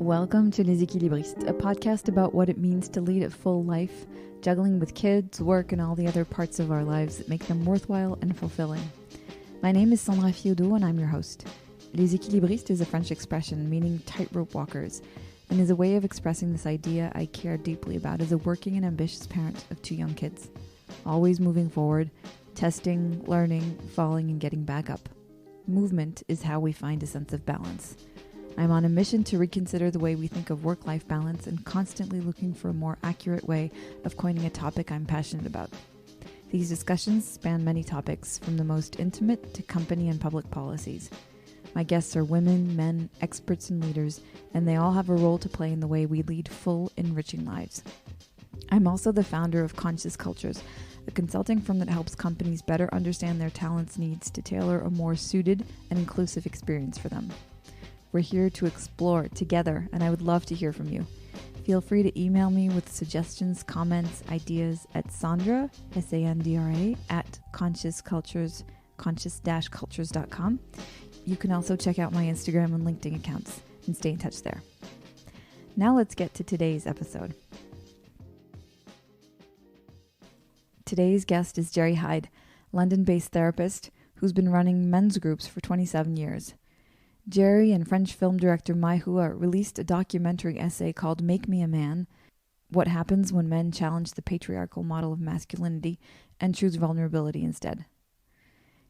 Welcome to Les Équilibristes, a podcast about what it means to lead a full life, juggling with kids, work, and all the other parts of our lives that make them worthwhile and fulfilling. My name is Sandra Fiodo and I'm your host. Les Équilibristes is a French expression meaning tightrope walkers, and is a way of expressing this idea I care deeply about as a working and ambitious parent of 2 young kids. Always moving forward, testing, learning, falling, and getting back up. Movement is how we find a sense of balance. I'm on a mission to reconsider the way we think of work-life balance and constantly looking for a more accurate way of coining a topic I'm passionate about. These discussions span many topics, from the most intimate to company and public policies. My guests are women, men, experts, and leaders, and they all have a role to play in the way we lead full, enriching lives. I'm also the founder of Conscious Cultures, a consulting firm that helps companies better understand their talents' needs to tailor a more suited and inclusive experience for them. We're here to explore together, and I would love to hear from you. Feel free to email me with suggestions, comments, ideas at Sandra, S-A-N-D-R-A, at conscious-cultures.com. You can also check out my Instagram and LinkedIn accounts and stay in touch there. Now let's get to today's episode. Today's guest is Jerry Hyde, London-based therapist who's been running men's groups for 27 years. Jerry and French film director Mai Hua released a documentary essay called Make Me a Man: What Happens When Men Challenge the Patriarchal Model of Masculinity and Choose Vulnerability Instead.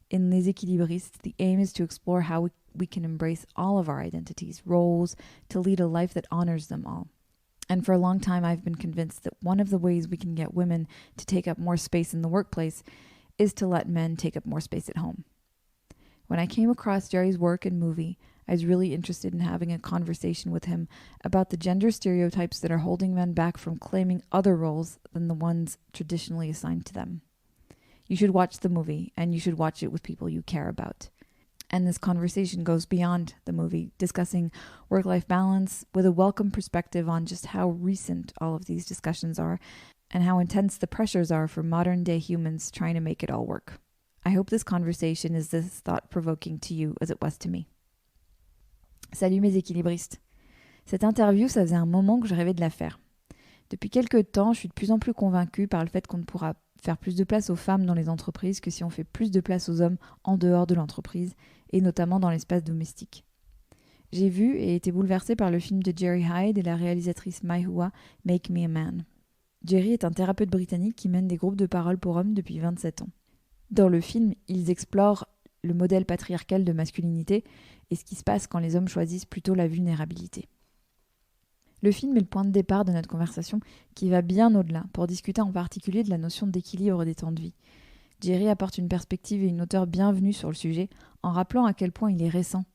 In Les Équilibristes, the aim is to explore how we can embrace all of our identities, roles, to lead a life that honors them all. And for a long time, I've been convinced that one of the ways we can get women to take up more space in the workplace is to let men take up more space at home. When I came across Jerry's work and movie, I was really interested in having a conversation with him about the gender stereotypes that are holding men back from claiming other roles than the ones traditionally assigned to them. You should watch the movie, and you should watch it with people you care about. And this conversation goes beyond the movie, discussing work-life balance with a welcome perspective on just how recent all of these discussions are and how intense the pressures are for modern-day humans trying to make it all work. I hope this conversation is as thought-provoking to you as it was to me. Salut mes équilibristes. Cette interview, ça faisait un moment que je rêvais de la faire. Depuis quelques temps, je suis de plus en plus convaincue par le fait qu'on ne pourra faire plus de place aux femmes dans les entreprises que si on fait plus de place aux hommes en dehors de l'entreprise, et notamment dans l'espace domestique. J'ai vu et été bouleversée par le film de Jerry Hyde et la réalisatrice Mai Hua, Make Me a Man. Jerry est un thérapeute britannique qui mène des groupes de parole pour hommes depuis 27 ans. Dans le film, ils explorent le modèle patriarcal de masculinité et ce qui se passe quand les hommes choisissent plutôt la vulnérabilité. Le film est le point de départ de notre conversation qui va bien au-delà pour discuter en particulier de la notion d'équilibre des temps de vie. Jerry apporte une perspective et une hauteur bienvenue sur le sujet en rappelant à quel point il est récent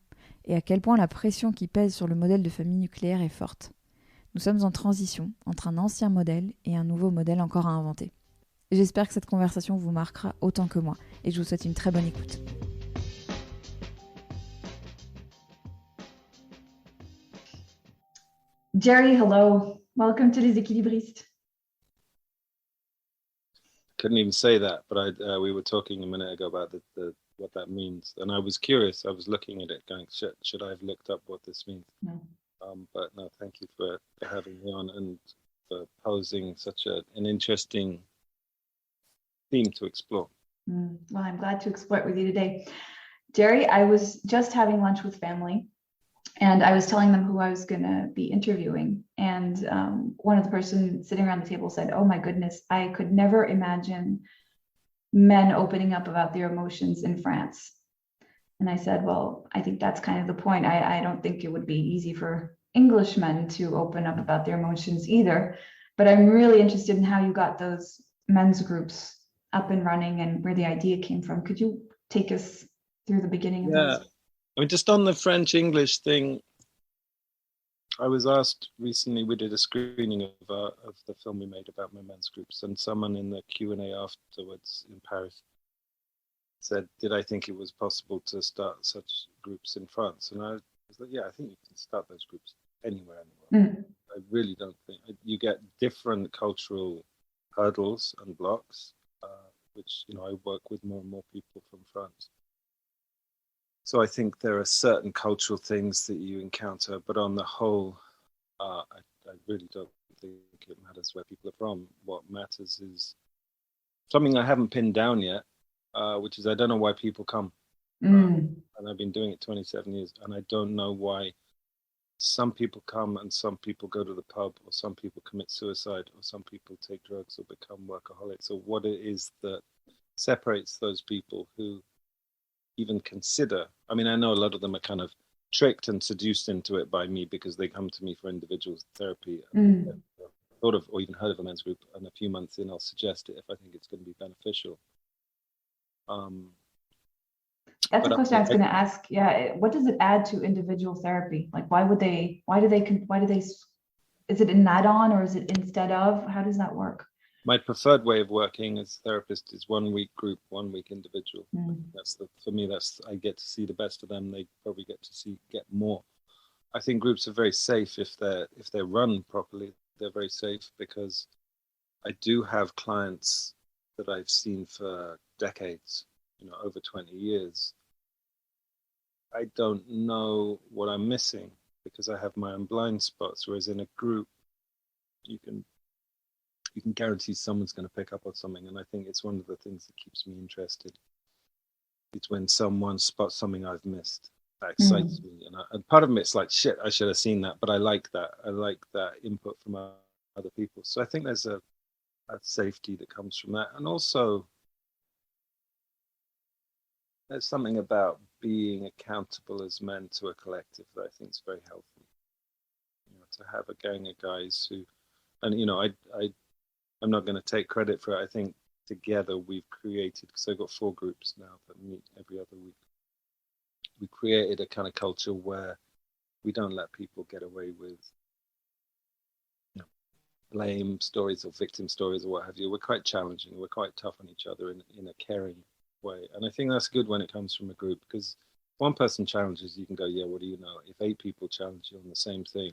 et à quel point la pression qui pèse sur le modèle de famille nucléaire est forte. Nous sommes en transition entre un ancien modèle et un nouveau modèle encore à inventer. J'espère que cette conversation vous marquera autant que moi et je vous souhaite une très bonne écoute. Jerry, hello. Welcome to Les Équilibristes. Couldn't even say that, but we were talking a minute ago about the what that means, and I was curious. I was looking at it, going, "Should I have looked up what this means?" No. But no, thank you for having me on and for posing such an interesting theme to explore. Well, I'm glad to explore it with you today. Jerry, I was just having lunch with family, and I was telling them who I was going to be interviewing. And one of the persons sitting around the table said, "Oh my goodness, I could never imagine men opening up about their emotions in France." And I said, well, I think that's kind of the point. I don't think it would be easy for Englishmen to open up about their emotions either. But I'm really interested in how you got those men's groups up and running and where the idea came from. Could you take us through the beginning of Yeah. this? I mean, just on the French-English thing, I was asked recently, we did a screening of the film we made about my men's groups, and someone in the Q&A afterwards in Paris said, did I think it was possible to start such groups in France? And I was like, yeah, I think you can start those groups anywhere in the world. I really don't think. You get different cultural hurdles and blocks, which, I work with more and more people from France. So I think there are certain cultural things that you encounter, but on the whole, I really don't think it matters where people are from. What matters is something I haven't pinned down yet, which is I don't know why people come. And I've been doing it 27 years, and I don't know why some people come and some people go to the pub, or some people commit suicide, or some people take drugs or become workaholics, or what it is that separates those people who even consider. I mean, I know a lot of them are kind of tricked and seduced into it by me because they come to me for individual therapy. Thought of or even heard of a men's group, and a few months in, I'll suggest it if I think it's going to be beneficial. That's a question I was going to ask. Yeah, what does it add to individual therapy? Like, why do they? Is it an add-on or is it instead of? How does that work? My preferred way of working as a therapist is 1 week group, 1 week individual. For me, I get to see the best of them. They probably get more. I think groups are very safe if they're run properly. They're very safe because I do have clients that I've seen for decades, over 20 years. I don't know what I'm missing because I have my own blind spots, whereas in a group, you can guarantee someone's going to pick up on something. And I think it's one of the things that keeps me interested. It's when someone spots something I've missed. That excites me. And part of me, it's like, shit, I should have seen that. But I like that. I like that input from other people. So I think there's a safety that comes from that. And also, there's something about being accountable as men to a collective that I think is very healthy. To have a gang of guys who, and I'm not going to take credit for it. I think together we've created, because I've got 4 groups now that meet every other week. We created a kind of culture where we don't let people get away with blame stories or victim stories or what have you. We're quite challenging. We're quite tough on each other in a caring way. And I think that's good when it comes from a group, because if one person challenges, you can go, yeah, what do you know? If 8 people challenge you on the same thing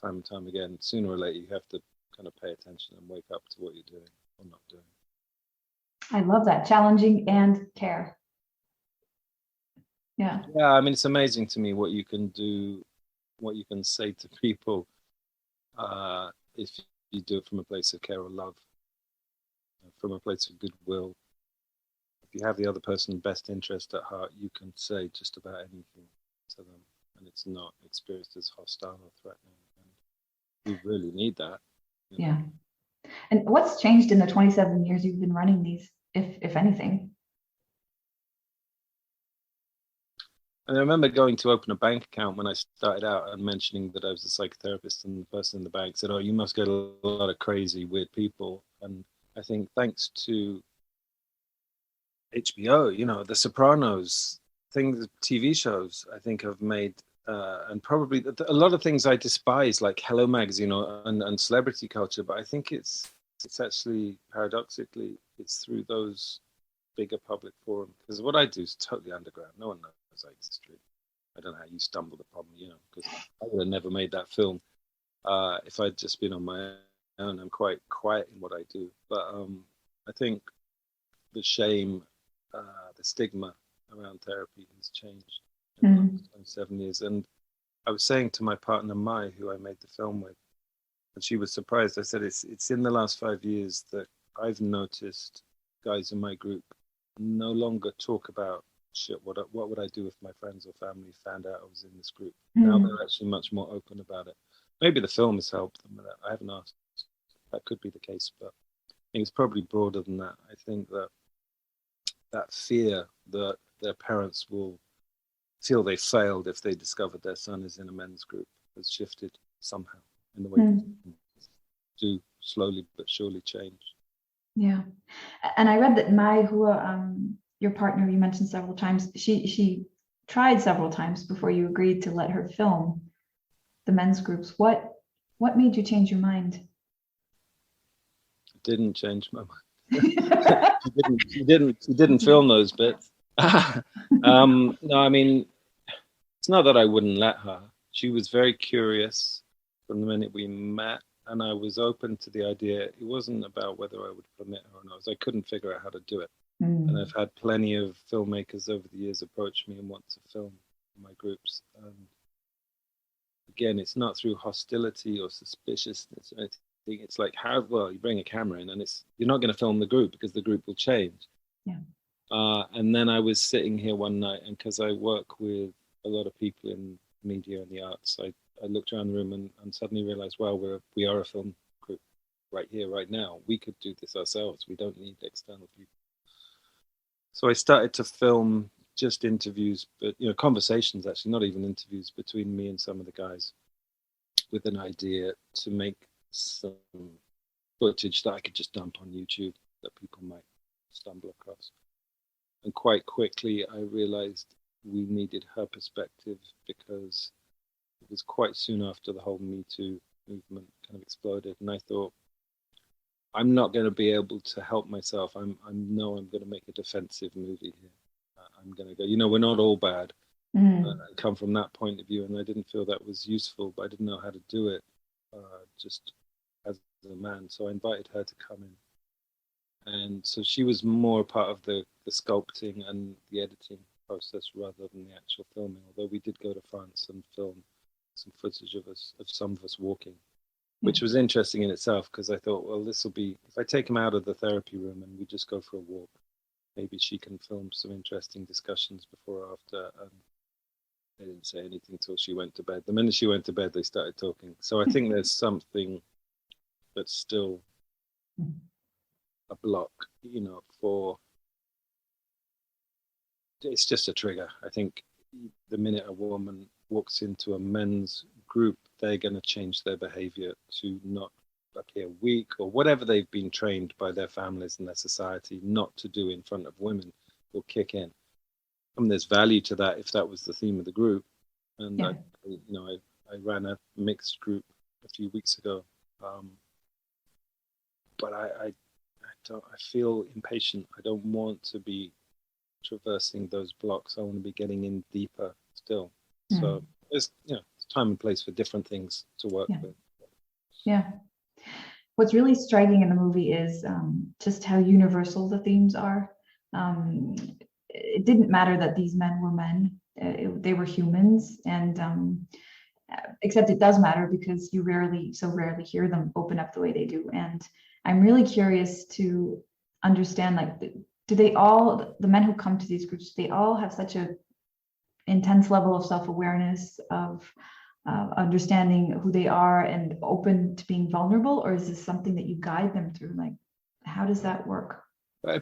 time and time again, sooner or later you have to kind of pay attention and wake up to what you're doing or not doing. I love that. Challenging and care. Yeah. Yeah, I mean, it's amazing to me what you can do, what you can say to people if you do it from a place of care or love, from a place of goodwill. If you have the other person's best interest at heart, you can say just about anything to them, and it's not experienced as hostile or threatening. And we really need that. Yeah. And what's changed in the 27 years you've been running these, if anything? And I remember going to open a bank account when I started out and mentioning that I was a psychotherapist, and the person in the bank said, oh, you must get a lot of crazy, weird people. And I think thanks to HBO, The Sopranos, TV shows, I think have made, and probably a lot of things I despise, like Hello Magazine and celebrity culture. But I think it's actually, paradoxically, it's through those bigger public forums. Because what I do is totally underground. No one knows I exist. I don't know how you stumbled upon me, because I would have never made that film if I'd just been on my own. I'm quite quiet in what I do. But I think the shame, the stigma around therapy has changed in the last 27 years. And I was saying to my partner, Mai, who I made the film with, and she was surprised. I said, it's in the last 5 years that I've noticed guys in my group no longer talk about, shit, what would I do if my friends or family found out I was in this group? Now they're actually much more open about it. Maybe the film has helped them with that. I haven't asked. That could be the case, but I think it's probably broader than that. I think that fear that their parents will feel they failed if they discovered their son is in a men's group has shifted somehow in the way do slowly but surely change. Yeah. And I read that Mai Hua, your partner you mentioned several times, she tried several times before you agreed to let her film the men's groups. What made you change your mind? It didn't change my mind. She didn't film those bits. No, I mean, it's not that I wouldn't let her. She was very curious from the minute we met, and I was open to the idea. It wasn't about whether I would permit her or not. I couldn't figure out how to do it. And I've had plenty of filmmakers over the years approach me and want to film my groups. And again, it's not through hostility or suspiciousness or anything. It's like, how well, you bring a camera in, and you're not going to film the group because the group will change. Yeah. And then I was sitting here one night, and because I work with a lot of people in media and the arts, I looked around the room and suddenly realized, well, we are a film group right here, right now. We could do this ourselves. We don't need external people. So I started to film just interviews, but conversations, actually, not even interviews, between me and some of the guys, with an idea to make some footage that I could just dump on YouTube that people might stumble across. And quite quickly I realized we needed her perspective, because it was quite soon after the whole Me Too movement kind of exploded, and I thought, I'm not going to be able to help myself. I know I'm going to make a defensive movie here. I'm going to go, we're not all bad. I come from that point of view, and I didn't feel that was useful, but I didn't know how to do it just as a man. So I invited her to come in. And so she was more part of the sculpting and the editing process rather than the actual filming, although we did go to France and film some footage of some of us walking, which was interesting in itself, because I thought, well, this will be, if I take him out of the therapy room and we just go for a walk, maybe she can film some interesting discussions before or after. And they didn't say anything till she went to bed. The minute she went to bed, they started talking. So I think there's something that's still a block, for, it's just a trigger. I think the minute a woman walks into a men's group, they're going to change their behavior to not appear weak, or whatever they've been trained by their families and their society not to do in front of women will kick in. I mean, there's value to that if that was the theme of the group. And I ran a mixed group a few weeks ago, but I feel impatient. I don't want to be traversing those blocks. I want to be getting in deeper still. So there's time and place for different things to work with. Yeah. What's really striking in the movie is just how universal the themes are. It didn't matter that these men were men. They were humans, and except it does matter because you so rarely hear them open up the way they do. And I'm really curious to understand, do they all, the men who come to these groups, they all have such a intense level of self-awareness, of understanding who they are and open to being vulnerable, or is this something that you guide them through? How does that work?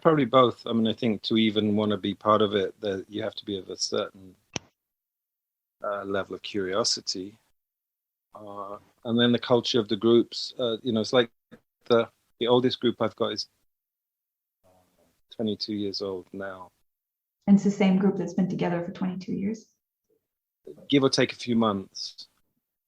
Probably both. I mean, I think to even want to be part of it, that you have to be of a certain level of curiosity, and then the culture of the groups. It's like the oldest group I've got is 22 years old now. And it's the same group that's been together for 22 years? Give or take a few months.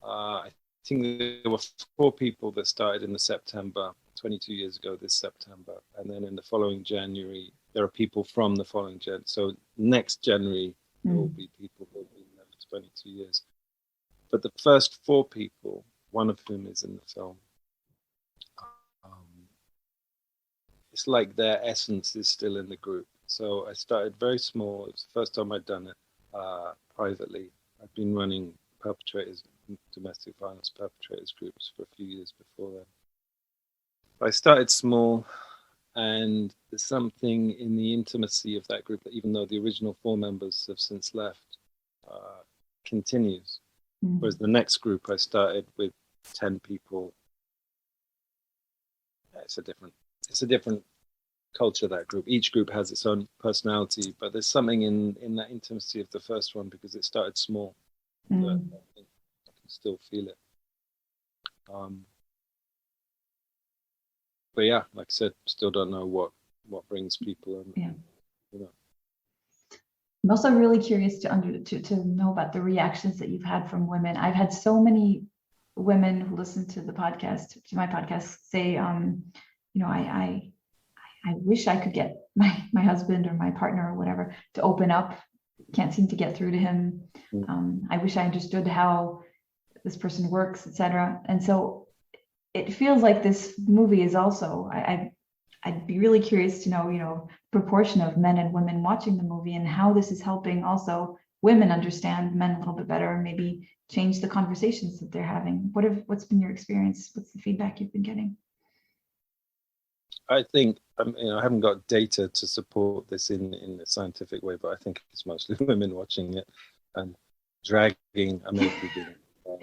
I think there were 4 people that started in the September, 22 years ago this September. And then in the following January, there are people from the following January. So next January, there will be people who have been there for 22 years. But the first 4 people, one of whom is in the film, it's like their essence is still in the group. So I started very small. It was the first time I'd done it privately. I'd been running domestic violence perpetrators groups for a few years before then. I started small, and there's something in the intimacy of that group that, even though the original 4 members have since left, continues. Whereas the next group I started with 10 people. It's a different culture, that group. Each group has its own personality, but there's something in that intimacy of the first one, because it started small, that I think I can still feel it. But yeah, like I said, still don't know what brings people in. I'm also really curious to know about the reactions that you've had from women. I've had so many women who listen to my podcast, say, I wish I could get my husband or my partner or whatever to open up. Can't seem to get through to him. I wish I understood how this person works, etc. And so it feels like this movie is also, I'd be really curious to know, proportion of men and women watching the movie, and how this is helping also women understand men a little bit better, and maybe change the conversations that they're having? What's been your experience? What's the feedback you've been getting? I think I haven't got data to support this in a scientific way, but I think it's mostly women watching it and dragging. I may be being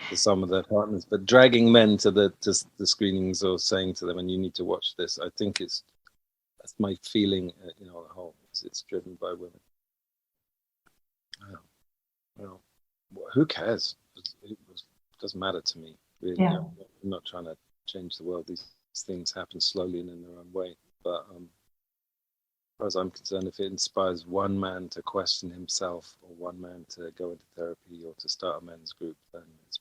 to some of their partners, but dragging men to the screenings or saying to them, "And you need to watch this." I think that's my feeling. The whole it's driven by women. Well, who cares? It doesn't matter to me. Really. Yeah. I'm not trying to change the world. These things happen slowly and in their own way. But as far as I'm concerned, if it inspires one man to question himself, or one man to go into therapy, or to start a men's group, then it's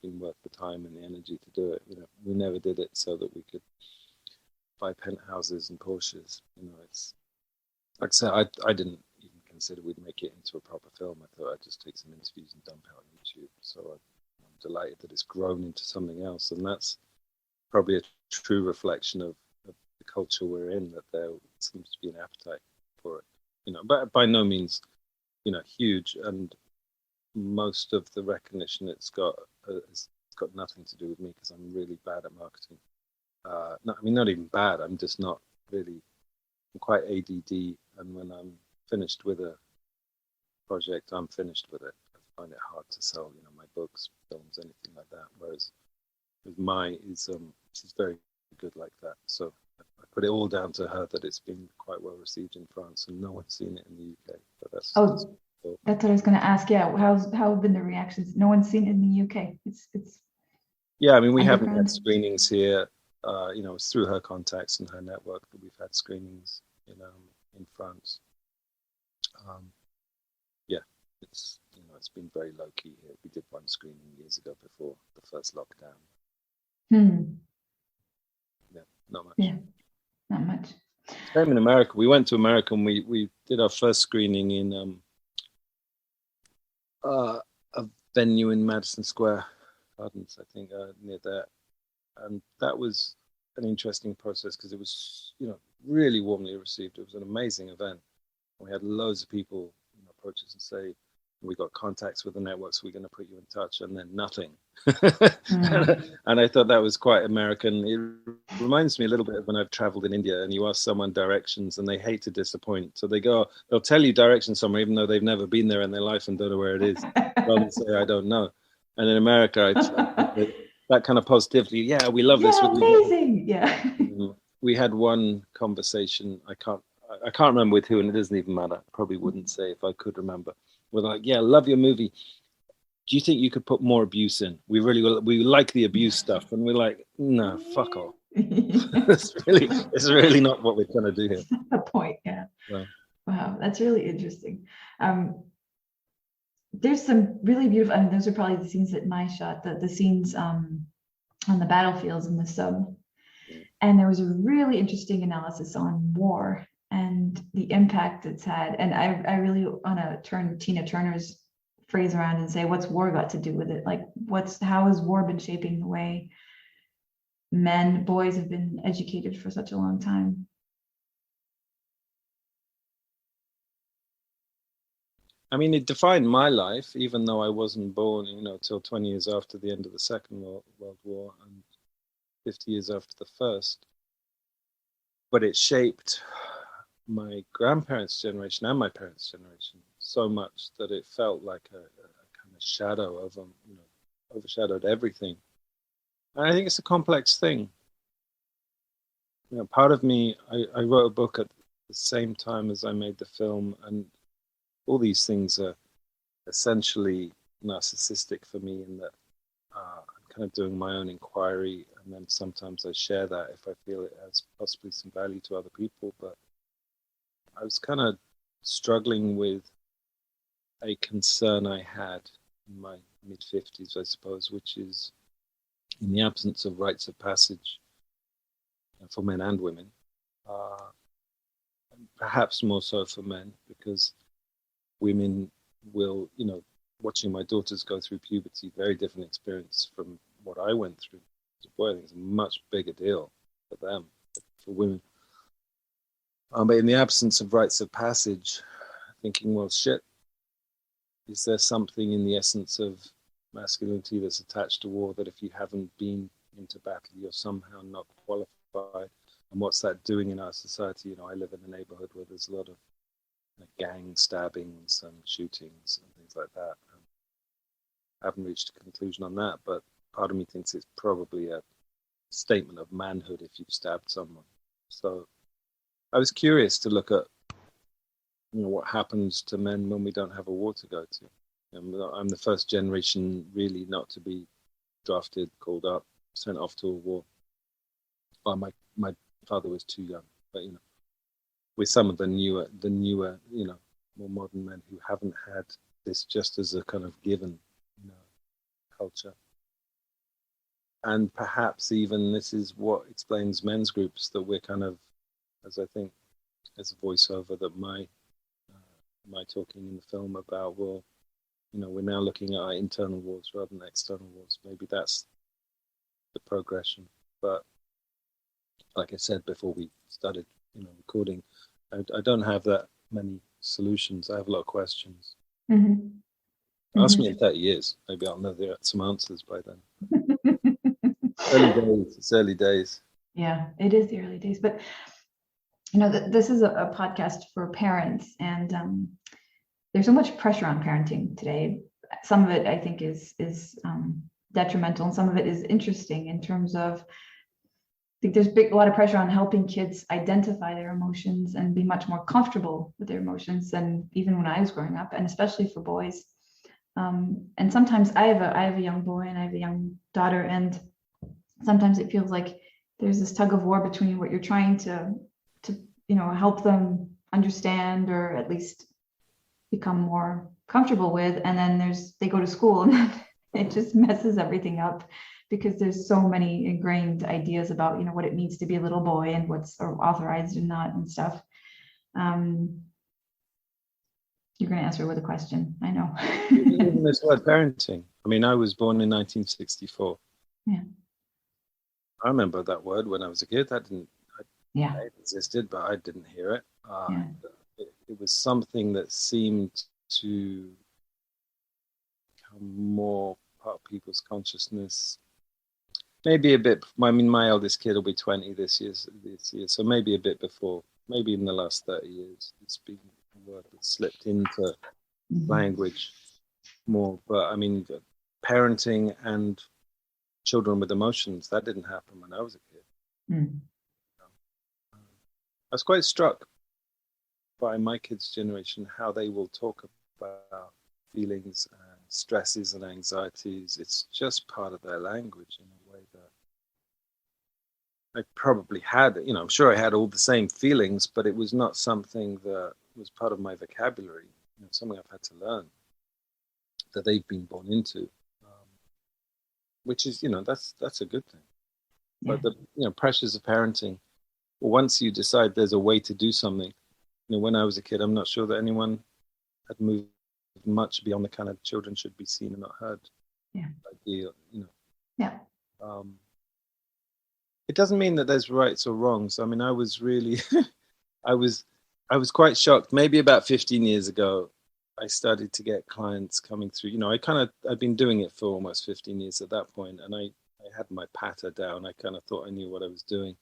been worth the time and the energy to do it. We never did it so that we could buy penthouses and Porsches. It's like I said, I didn't even consider we'd make it into a proper film. I thought I'd just take some interviews and dump it on YouTube. So I'm delighted that it's grown into something else, and that's probably a true reflection of the culture we're in, that there seems to be an appetite for it. But by no means, huge. And most of the recognition it's got nothing to do with me, because I'm really bad at marketing. Not even bad. I'm just not really. I'm quite ADD, and when I'm finished with a project, I'm finished with it. I find it hard to sell, my books, films, anything like that. Whereas with Mai she's very good like that. So I put it all down to her that it's been quite well received in France, and no one's seen it in the UK. But that's what I was going to ask. Yeah, how have been the reactions? No one's seen it in the UK. It's yeah. We haven't had screenings here. It's through her contacts and her network that we've had screenings in France. It's been very low key here. We did one screening years ago before the first lockdown. Yeah, not much. Yeah, not much. Same in America. We went to America and we did our first screening in a venue in Madison Square Gardens, I think, near there. And that was an interesting process, because it was, really warmly received. It was an amazing event. We had loads of people approach us and say, "We got contacts with the networks, we're going to put you in touch," and then nothing. And I thought that was quite American. It reminds me a little bit of when I've traveled in India and you ask someone directions and they hate to disappoint. So they'll tell you directions somewhere even though they've never been there in their life and don't know where it is. Rather than say, "I don't know." And in America, that kind of positivity. Yeah, we love this. Amazing. Yeah. We had one conversation. I can't remember with who, and it doesn't even matter. I probably wouldn't say if I could remember. We're like, "Yeah, love your movie. Do you think you could put more abuse in? We like the abuse stuff." And we're like, "No, fuck off." It's really not what we're trying to do here. That's not the point. Yeah. Wow, that's really interesting. There's some really beautiful, and those are probably the scenes that Mai shot, the scenes on the battlefields in the sub. And there was a really interesting analysis on war and the impact it's had. And I really want to turn Tina Turner's phrase around and say, what's war got to do with it? Like, how has war been shaping the way boys have been educated for such a long time? It defined my life, even though I wasn't born, till 20 years after the end of the Second World War and 50 years after the First. But it shaped my grandparents' generation and my parents' generation so much that it felt like a kind of shadow of them, overshadowed everything. And I think it's a complex thing. Part of me, I wrote a book at the same time as I made the film, and all these things are essentially narcissistic for me in that I'm kind of doing my own inquiry, and then sometimes I share that if I feel it has possibly some value to other people. But I was kind of struggling with a concern I had in my mid-50s, I suppose, which is in the absence of rites of passage for men and women, perhaps more so for men, because women will, watching my daughters go through puberty, very different experience from what I went through. Boy, I think it's a much bigger deal for them, for women. But in the absence of rites of passage, thinking, well, shit, is there something in the essence of masculinity that's attached to war that if you haven't been into battle, you're somehow not qualified? And what's that doing in our society? I live in a neighborhood where there's a lot of gang stabbings and shootings and things like that. And I haven't reached a conclusion on that, but part of me thinks it's probably a statement of manhood if you've stabbed someone. So I was curious to look at what happens to men when we don't have a war to go to. I'm the first generation really not to be drafted, called up, sent off to a war. Well, my father was too young, but with some of the newer, more modern men who haven't had this just as a kind of given, culture. And perhaps even this is what explains men's groups, that we're kind of, as I think, as a voiceover that Mai talking in the film about, well, we're now looking at our internal wars rather than external wars. Maybe that's the progression. But like I said before we started, recording, I don't have that many solutions. I have a lot of questions. Mm-hmm. Ask me in 30 years. Maybe I'll know there are some answers by then. Early days. It's early days. Yeah, it is the early days. But, this is a podcast for parents, and there's so much pressure on parenting today. Some of it, I think, is detrimental, and some of it is interesting in terms of, I think there's a lot of pressure on helping kids identify their emotions and be much more comfortable with their emotions than even when I was growing up, and especially for boys. And sometimes I have a young boy and I have a young daughter, and sometimes it feels like there's this tug of war between what you're trying to help them understand or at least become more comfortable with, and then they go to school and it just messes everything up, because there's so many ingrained ideas about what it means to be a little boy and what's authorized and not and stuff. You're going to answer with a question, I know. Even this word parenting. I mean, I was born in 1964. Yeah. I remember that word when I was a kid. It existed, but I didn't hear it. It was something that seemed to become more part of people's consciousness. Maybe a bit. I mean, my eldest kid will be 20 this year, so maybe a bit before. Maybe in the last 30 years, it's been a word that slipped into language more. But I mean, parenting and children with emotions, that didn't happen when I was a kid. I was quite struck by my kids' generation, how they will talk about feelings and stresses and anxieties. It's just part of their language in a way that I probably had, I'm sure I had all the same feelings, but it was not something that was part of my vocabulary, something I've had to learn, that they've been born into, which is, that's a good thing. Yeah. But the pressures of parenting, once you decide there's a way to do something, when I was a kid, I'm not sure that anyone had moved much beyond the kind of children should be seen and not heard. Yeah. Idea, Yeah. It doesn't mean that there's rights or wrongs. I mean, I was really, I was quite shocked. Maybe about 15 years ago, I started to get clients coming through. I'd been doing it for almost 15 years at that point, and I had my patter down. I kind of thought I knew what I was doing.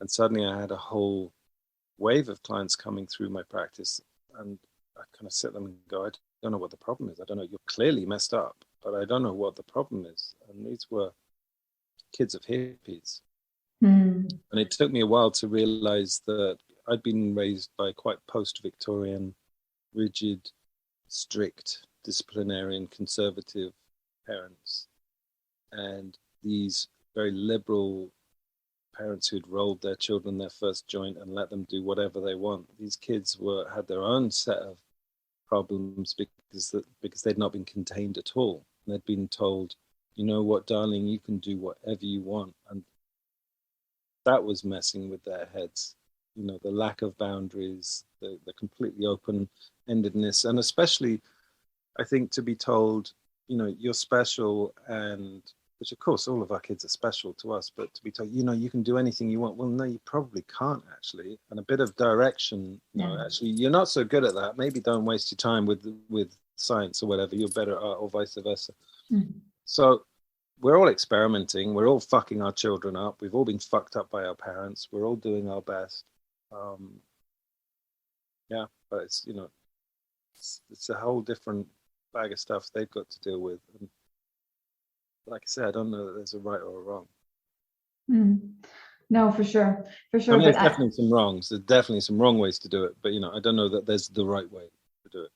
And suddenly I had a whole wave of clients coming through my practice, and I kind of sit them and go, I don't know what the problem is. I don't know. You're clearly messed up, but I don't know what the problem is. And these were kids of hippies. And it took me a while to realize that I'd been raised by quite post-Victorian, rigid, strict, disciplinarian, conservative parents. And these very liberal parents who'd rolled their children their first joint and let them do whatever they want. These kids had their own set of problems because they'd not been contained at all. And they'd been told, you know what, darling, you can do whatever you want. And that was messing with their heads. The lack of boundaries, the completely open-endedness, and especially, I think, to be told, you're special, and which of course all of our kids are special to us, but to be told, you can do anything you want. Well, no, you probably can't actually. And a bit of direction, actually, you're not so good at that. Maybe don't waste your time with science or whatever, you're better at art, or vice versa. Mm. So we're all experimenting. We're all fucking our children up. We've all been fucked up by our parents. We're all doing our best. Yeah, but it's, you know, it's a whole different bag of stuff they've got to deal with. And like I said, I don't know that there's a right or a wrong. Mm. No, for sure. For sure. I mean, But there's definitely some wrongs. There's definitely some wrong ways to do it. But, you know, I don't know that there's the right way to do it.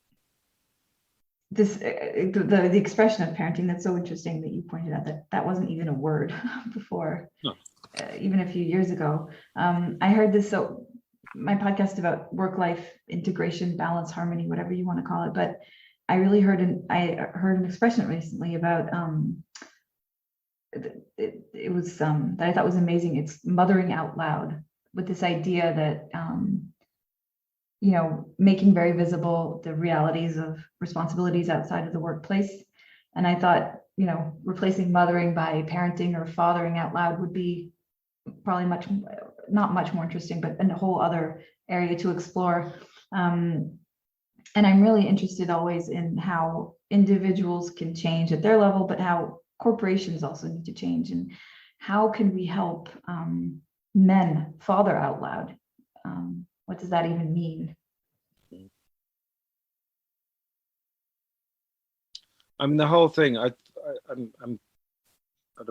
this the expression of parenting, that's so interesting that you pointed out that wasn't even a word before. No. Even a few years ago. I heard this, so my podcast about work-life integration, balance, harmony, whatever you want to call it, but I really heard an expression recently about it was that I thought was amazing. It's mothering out loud, with this idea that you know, making very visible the realities of responsibilities outside of the workplace. And I thought, you know, replacing mothering by parenting or fathering out loud would be probably not much more interesting, but a whole other area to explore. And I'm really interested always in how individuals can change at their level, but how corporations also need to change, and how can we help men father out loud? What does that even mean? I mean, the whole thing, I don't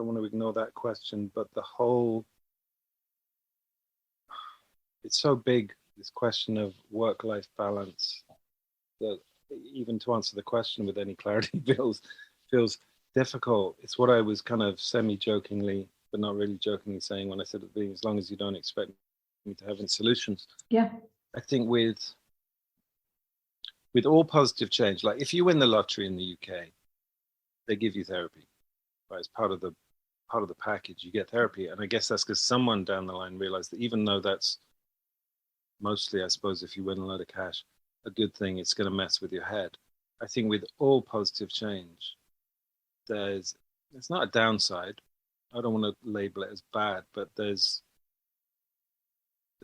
want to ignore that question, but the whole, it's so big, this question of work-life balance, that even to answer the question with any clarity feels difficult. It's what I was kind of semi-jokingly, but not really jokingly saying when I said at the beginning, as long as you don't expect me to have any solutions. Yeah. I think with all positive change, like if you win the lottery in the UK, they give you therapy, right? As part of the package, you get therapy. And I guess that's because someone down the line realized that even though that's mostly, I suppose, if you win a lot of cash, a good thing, it's going to mess with your head. I think with all positive change, there's not a downside. I don't want to label it as bad, but there's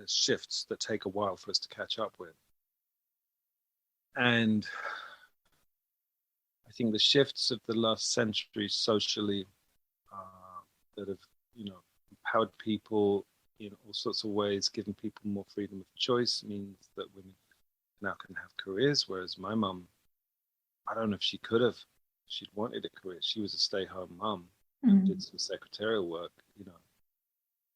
shifts that take a while for us to catch up with. And I think the shifts of the last century socially that have, you know, empowered people in all sorts of ways, given people more freedom of choice, means that women now can have careers. Whereas my mum, I don't know if she could have. She'd wanted a career. She was a stay-home mum and did some secretarial work, you know,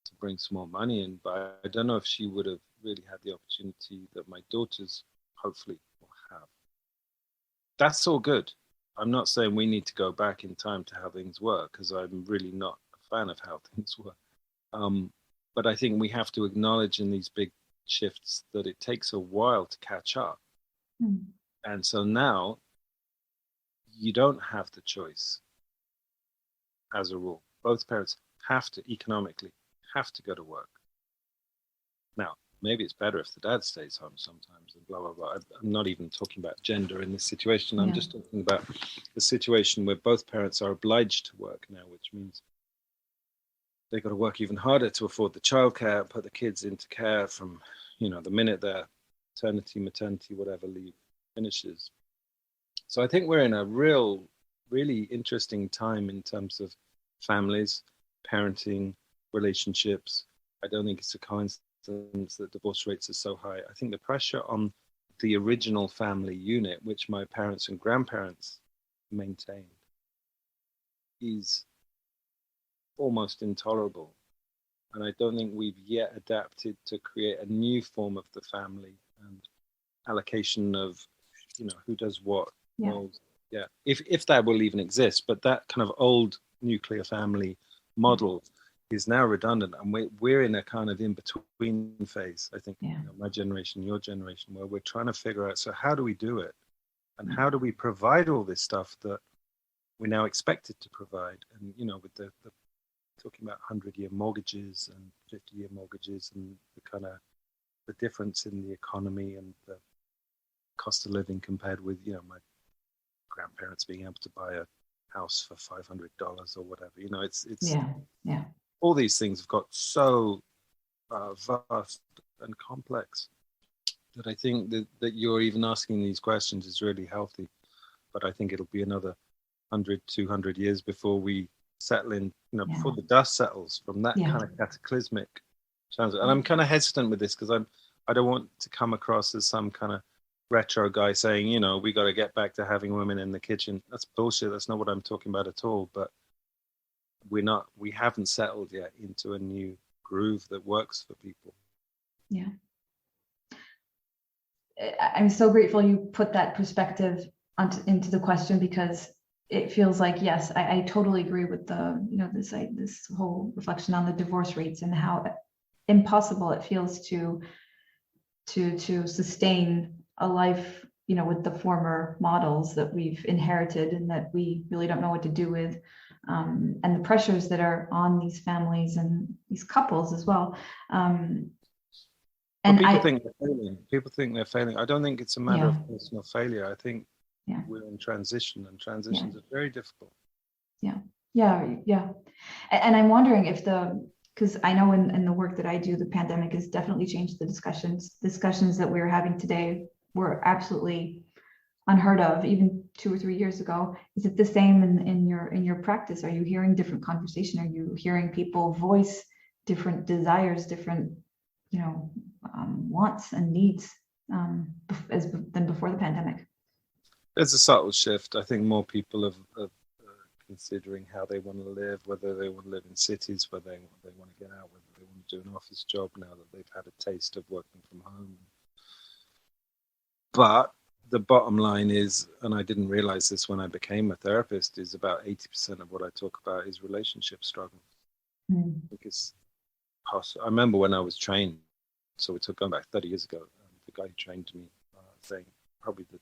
to bring some more money in. But I don't know if she would have really had the opportunity that my daughters hopefully will have. That's all good. I'm not saying we need to go back in time to how things were, because I'm really not a fan of how things were. But I think we have to acknowledge in these big shifts that it takes a while to catch up. And so now you don't have the choice as a rule. Both parents have to, economically, have to go to work. Now, maybe it's better if the dad stays home sometimes and blah, blah, blah. I'm not even talking about gender in this situation. I'm just talking about the situation where both parents are obliged to work now, which means they've got to work even harder to afford the childcare, put the kids into care from, you know, the minute their paternity, maternity, whatever leave finishes. So I think we're in a really interesting time in terms of families, parenting, relationships. I don't think it's a coincidence that divorce rates are so high. I think the pressure on the original family unit, which my parents and grandparents maintained, is almost intolerable. And I don't think we've yet adapted to create a new form of the family and allocation of, you know, who does what. Well, yeah, if that will even exist. But that kind of old nuclear family model is now redundant, and we're in a kind of in-between phase, I think, you know, my generation, your generation, where we're trying to figure out, so how do we do it? And how do we provide all this stuff that we're now expected to provide? And, you know, with the talking about 100-year mortgages and 50-year mortgages, and the kind of the difference in the economy and the cost of living compared with, you know, my grandparents being able to buy a house for $500 or whatever. You know, it's all these things have got so vast and complex that I think that you're even asking these questions is really healthy. but I think it'll be another 100, 200 years before we settle in, before the dust settles from that kind of cataclysmic challenge. And I'm kind of hesitant with this because I don't want to come across as some kind of retro guy saying, we got to get back to having women in the kitchen. That's bullshit. That's not what I'm talking about at all. But we haven't settled yet into a new groove that works for people. Yeah. I'm so grateful you put that perspective into the question, because it feels like, yes, I totally agree with this whole reflection on the divorce rates and how impossible it feels to sustain a life, with the former models that we've inherited and that we really don't know what to do with, and the pressures that are on these families and these couples as well. And people think they're failing. People think they're failing. I don't think it's a matter of personal failure. I think we're in transition, and transitions are very difficult. Yeah. And I'm wondering if because I know in the work that I do, the pandemic has definitely changed the discussions that we're having today were absolutely unheard of even 2 or 3 years ago. Is it the same in your practice? Are you hearing different conversation? Are you hearing people voice different desires, different wants and needs than before the pandemic? There's a subtle shift. I think more people are considering how they want to live, whether they want to live in cities, whether they want to get out, whether they want to do an office job now that they've had a taste of working from home. But the bottom line is, and I didn't realize this when I became a therapist, is about 80% of what I talk about is relationship struggles. Because I remember when I was trained, so we took going back 30 years ago, the guy who trained me saying probably the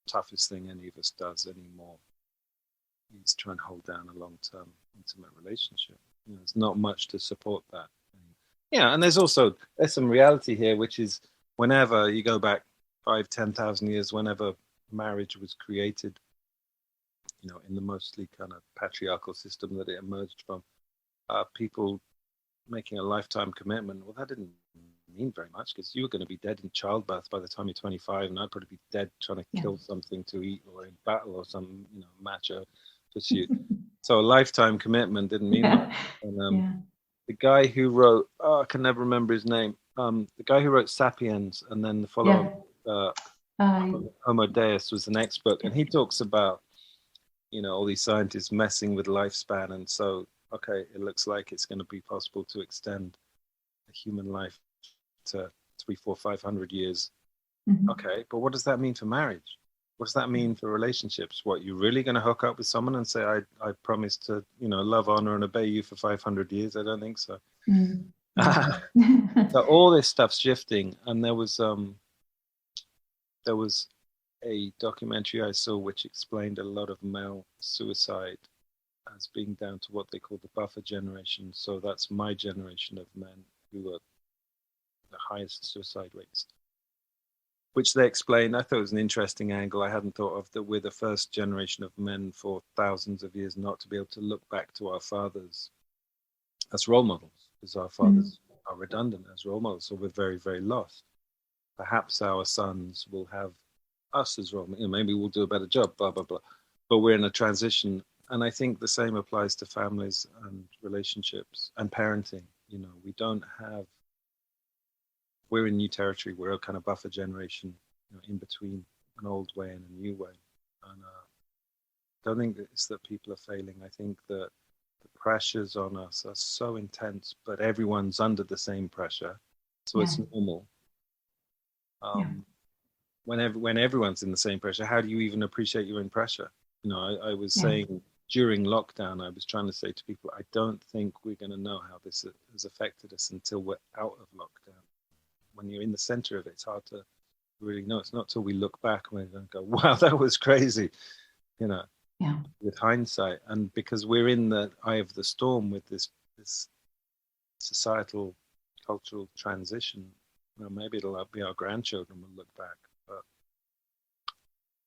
toughest thing any of us does anymore is try and hold down a long-term intimate relationship. There's not much to support that. And there's some reality here, which is whenever you go back 5,000-10,000 years, whenever marriage was created, in the mostly kind of patriarchal system that it emerged from, people making a lifetime commitment, well, that didn't mean very much, because you were going to be dead in childbirth by the time you're 25, and I'd probably be dead trying to kill something to eat, or in battle, or some macho pursuit. So a lifetime commitment didn't mean much. And the guy who wrote, I can never remember his name, the guy who wrote *Sapiens* and then the follow-up, *Homo Deus* was the next book, and he talks about all these scientists messing with lifespan, and so okay, it looks like it's going to be possible to extend a human life to 300, 400, 500 years. Okay, but what does that mean for marriage? What does that mean for relationships? What, you're really going to hook up with someone and say, I promise to, love, honor, and obey you for 500 years? I don't think so. So all this stuff's shifting, and there was a documentary I saw which explained a lot of male suicide as being down to what they call the buffer generation. So that's my generation of men who are the highest suicide rates, which they explained. I thought it was an interesting angle I hadn't thought of, that we're the first generation of men for thousands of years not to be able to look back to our fathers as role models, because our fathers are redundant as role models, so we're very, very lost. Perhaps our sons will have us as role models, maybe we'll do a better job, blah, blah, blah. But we're in a transition. And I think the same applies to families and relationships and parenting. We're in new territory. We're a kind of buffer generation, in between an old way and a new way. And I don't think it's that people are failing. I think that the pressures on us are so intense, but everyone's under the same pressure. So it's normal. When everyone's in the same pressure, how do you even appreciate you're in pressure? I was saying, during lockdown, I was trying to say to people, I don't think we're going to know how this has affected us until we're out of lockdown. When you're in the center of it, it's hard to really know. It's not till we look back and we go, wow, that was crazy, with hindsight. And because we're in the eye of the storm with this societal, cultural transition, maybe it'll be our grandchildren will look back. But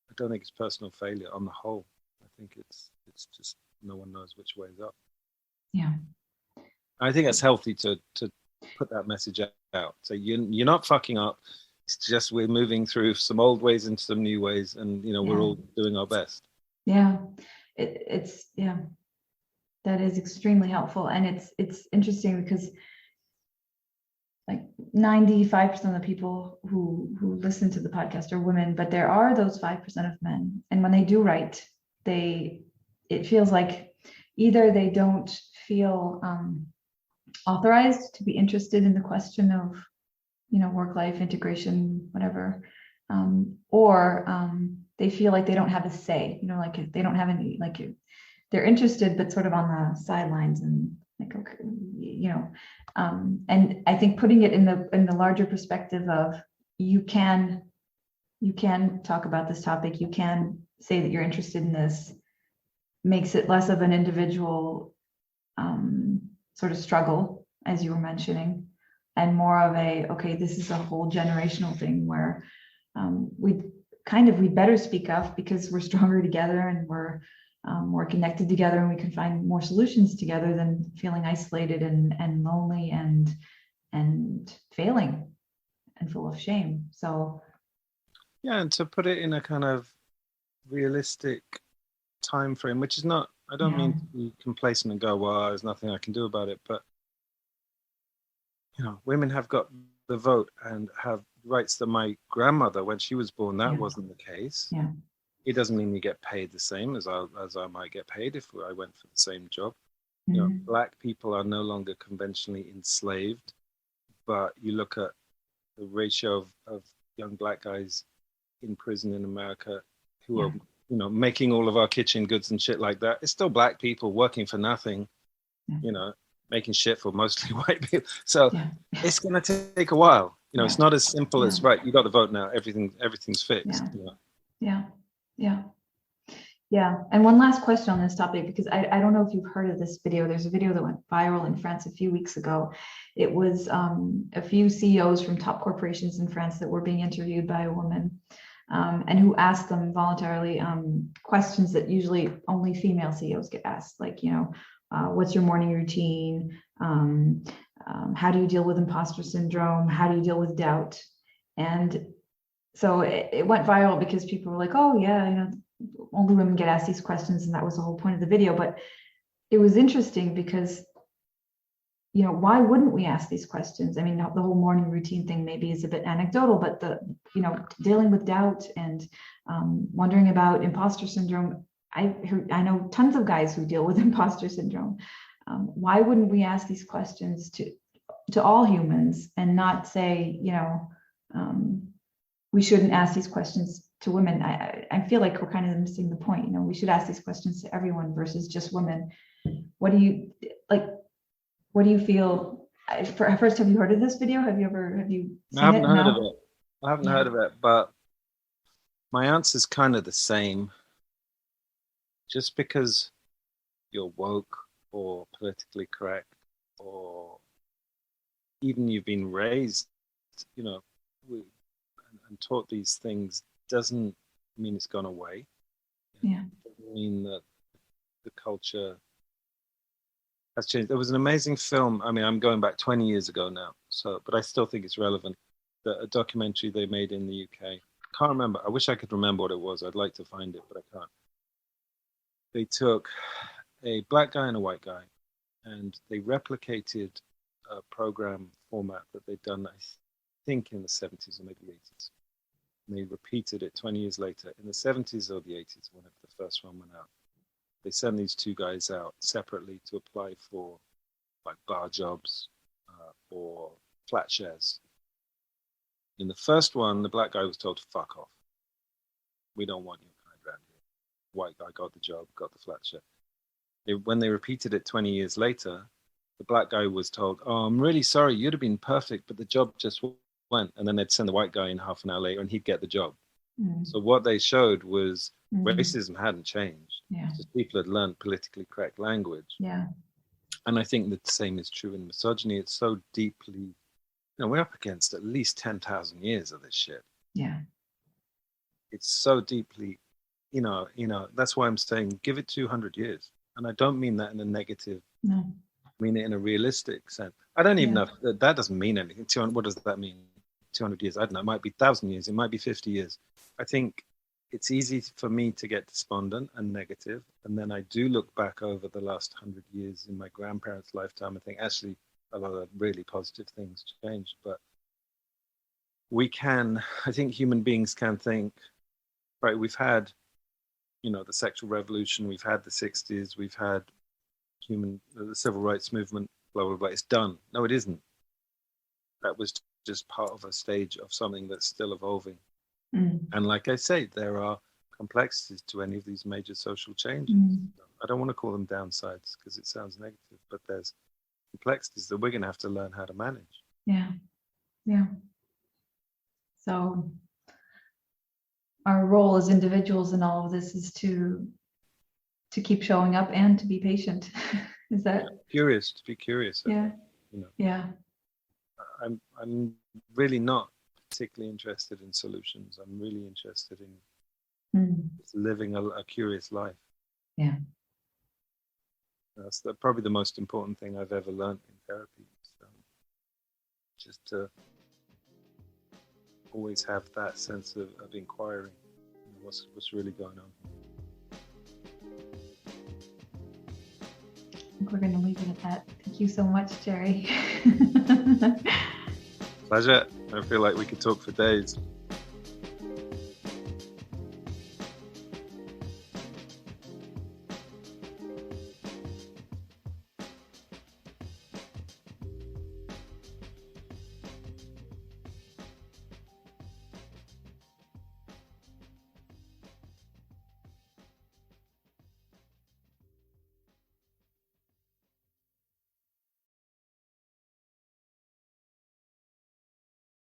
I don't think it's personal failure on the whole. I think it's just no one knows which way is up. I think it's healthy to put that message out. So you're not fucking up. It's just we're moving through some old ways into some new ways, and we're all doing our best. Yeah, it's that is extremely helpful, and it's interesting because like 95% of the people who listen to the podcast are women, but there are those 5% of men, and when they do write, it feels like either they don't feel authorized to be interested in the question of work life integration, whatever, or they feel like they don't have a say, like they don't have any, like they're interested but sort of on the sidelines, and like, okay, and I think putting it in the larger perspective of you can talk about this topic, you can say that you're interested in this, makes it less of an individual sort of struggle, as you were mentioning, and more of okay, this is a whole generational thing where we'd better speak up because we're stronger together, and we're more connected together, and we can find more solutions together than feeling isolated and lonely and failing and full of shame. So yeah, and to put it in a kind of realistic time frame, which is not, I don't mean to be complacent and go, well, there's nothing I can do about it, but women have got the vote and have rights that my grandmother, when she was born, that wasn't the case. Yeah. It doesn't mean you get paid the same as I might get paid if I went for the same job. Black people are no longer conventionally enslaved, but you look at the ratio of young black guys in prison in America who are, making all of our kitchen goods and shit like that. It's still black people working for nothing, making shit for mostly white people. So it's going to take a while. It's not as simple as, right, you got the vote now, everything's fixed. Yeah. And one last question on this topic, because I don't know if you've heard of this video. There's a video that went viral in France a few weeks ago. It was a few CEOs from top corporations in France that were being interviewed by a woman, and who asked them voluntarily questions that usually only female CEOs get asked, like, what's your morning routine? How do you deal with imposter syndrome? How do you deal with doubt? And so it went viral because people were like, oh yeah, only women get asked these questions, and that was the whole point of the video. But it was interesting because, why wouldn't we ask these questions? I mean, the whole morning routine thing maybe is a bit anecdotal, but dealing with doubt and wondering about imposter syndrome. I know tons of guys who deal with imposter syndrome. Why wouldn't we ask these questions to all humans and not say, we shouldn't ask these questions to women? I feel like we're kind of missing the point. We should ask these questions to everyone versus just women. What do you feel? First, have you heard of this video? Have you seen it? I haven't heard of it. I haven't heard of it, but my answer is kind of the same. Just because you're woke or politically correct, or even you've been raised, and taught these things, doesn't mean it's gone away. Yeah. It doesn't mean that the culture has changed. There was an amazing film. I mean, I'm going back 20 years ago now, but I still think it's relevant. A documentary they made in the UK. Can't remember. I wish I could remember what it was. I'd like to find it, but I can't. They took a black guy and a white guy, and they replicated a program format that they'd done, I think, in the 70s or maybe 80s. And they repeated it 20 years later. In the 70s or the 80s, whenever the first one went out, they sent these two guys out separately to apply for like bar jobs or flat shares. In the first one, the black guy was told to fuck off. We don't want your kind around here. White guy got the job, got the flat share. When they repeated it 20 years later, the black guy was told, oh, I'm really sorry, you'd have been perfect, but the job just went. And then they'd send the white guy in half an hour later and he'd get the job. Mm. So what they showed was racism hadn't changed. Yeah. Just people had learned politically correct language. Yeah. And I think that the same is true in misogyny. It's so deeply, we're up against at least 10,000 years of this shit. Yeah. It's so deeply, that's why I'm saying give it 200 years. And I don't mean that in a negative, no. I mean it in a realistic sense. I don't even know if that doesn't mean anything. What does that mean? 200 years. I don't know. It might be 1,000 years. It might be 50 years. I think it's easy for me to get despondent and negative. And then I do look back over the last 100 years in my grandparents' lifetime and think actually a lot of really positive things changed. But I think human beings can think, right, we've had, the sexual revolution, we've had the 60s, we've had the civil rights movement, blah, blah, blah. It's done. No, it isn't. That was just part of a stage of something that's still evolving. And like I say, there are complexities to any of these major social changes. I don't want to call them downsides because it sounds negative, but there's complexities that we're going to have to learn how to manage. Yeah. So our role as individuals in all of this is to keep showing up and to be patient. Is that to be curious? Yeah. Yeah. I'm really not particularly interested in solutions. I'm really interested in living a curious life. Yeah. That's probably the most important thing I've ever learned in therapy. So just to always have that sense of inquiry. What's really going on. I think we're going to leave it at that. Thank you so much, Jerry. Pleasure. I feel like we could talk for days.